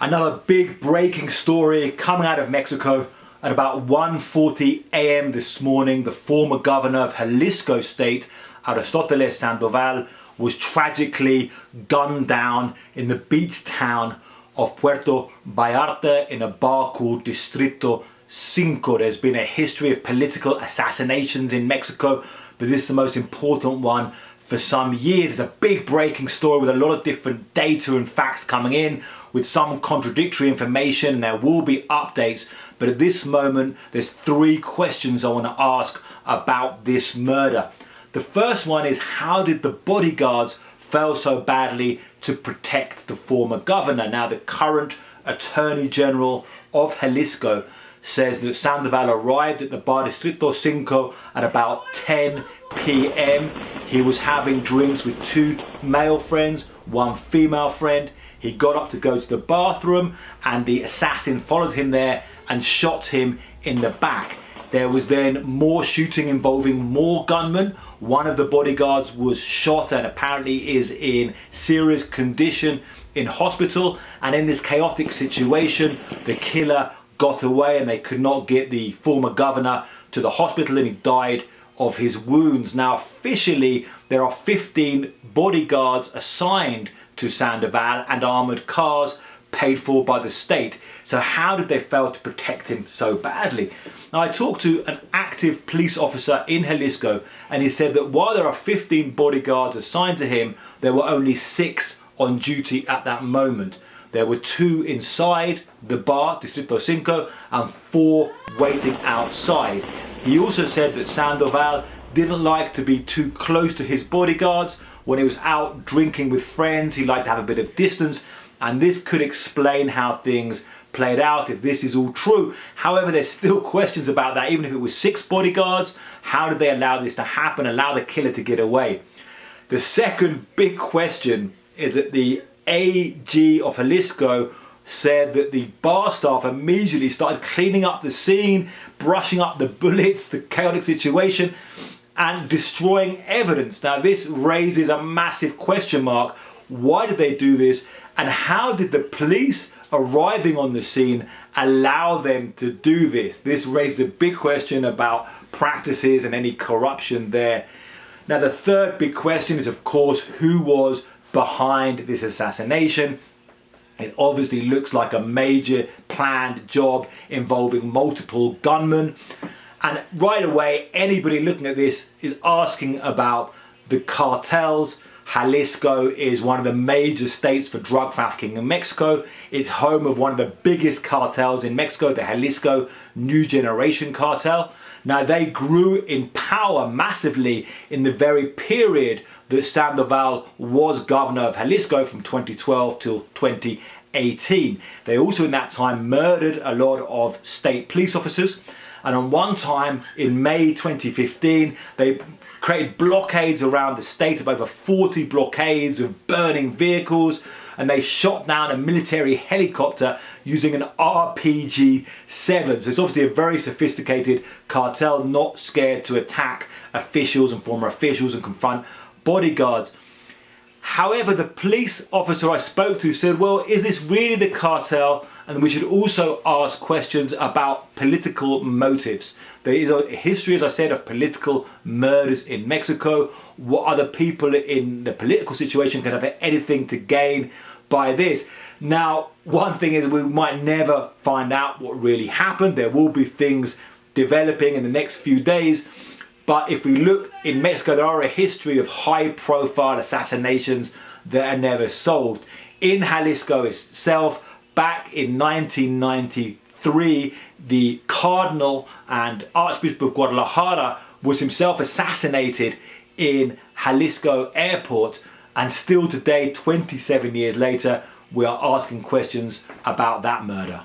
Another big breaking story coming out of Mexico. At about 1:40 a.m. this morning, the former governor of Jalisco state, Aristóteles Sandoval, was tragically gunned down in the beach town of Puero Vallarta in a bar called Distrito 5. There's been a history of political assassinations in Mexico, but this is the most important one for some years. It's a big breaking story with a lot of different data and facts coming in, with some contradictory information, and there will be updates. But at this moment, there's three questions I want to ask about this murder. The first one is, how did the bodyguards fail so badly to protect the former governor? Now, the current Attorney General of Jalisco says that Sandoval arrived at the bar Distrito 5 at about 10 p.m. He was having drinks with two male friends, one female friend. He got up to go to the bathroom and the assassin followed him there and shot him in the back. There was then more shooting involving more gunmen. One of the bodyguards was shot and apparently is in serious condition in hospital. And in this chaotic situation, the killer got away and they could not get the former governor to the hospital, and he died of his wounds. Now, officially, there are 15 bodyguards assigned to Sandoval and armoured cars paid for by the state. So how did they fail to protect him so badly? Now, I talked to an active police officer in Jalisco, and he said that while there are 15 bodyguards assigned to him, there were only 6 on duty at that moment. There were 2 inside the bar, Distrito 5, and 4 waiting outside. He also said that Sandoval didn't like to be too close to his bodyguards. When he was out drinking with friends, he liked to have a bit of distance, and this could explain how things played out if this is all true. However, there's still questions about that. Even if it was 6 bodyguards, how did they allow this to happen, allow the killer to get away? The second big question is that the AG of Jalisco said that the bar staff immediately started cleaning up the scene, brushing up the bullets, the chaotic situation, and destroying evidence. Now, this raises a massive question mark. Why did they do this? And how did the police arriving on the scene allow them to do this? This raises a big question about practices and any corruption there. Now, the third big question is, of course, who was behind this assassination? It obviously looks like a major planned job involving multiple gunmen. And right away, anybody looking at this is asking about the cartels. Jalisco is one of the major states for drug trafficking in Mexico. It's home of one of the biggest cartels in Mexico, the Jalisco New Generation cartel. Now, they grew in power massively in the very period that Sandoval was governor of Jalisco, from 2012 till 2018. They also in that time murdered a lot of state police officers. And on one time in May 2015, they created blockades around the state of over 40 blockades of burning vehicles, and they shot down a military helicopter using an RPG-7. So it's obviously a very sophisticated cartel, not scared to attack officials and former officials and confront bodyguards. However, the police officer I spoke to said, well, is this really the cartel? And we should also ask questions about political motives. There is a history, as I said, of political murders in Mexico. What other people in the political situation can have anything to gain by this? Now, one thing is, we might never find out what really happened. There will be things developing in the next few days. But if we look in Mexico, there are a history of high-profile assassinations that are never solved. In Jalisco itself, back in 1993, the Cardinal and Archbishop of Guadalajara was himself assassinated in Jalisco airport. And still today, 27 years later, we are asking questions about that murder.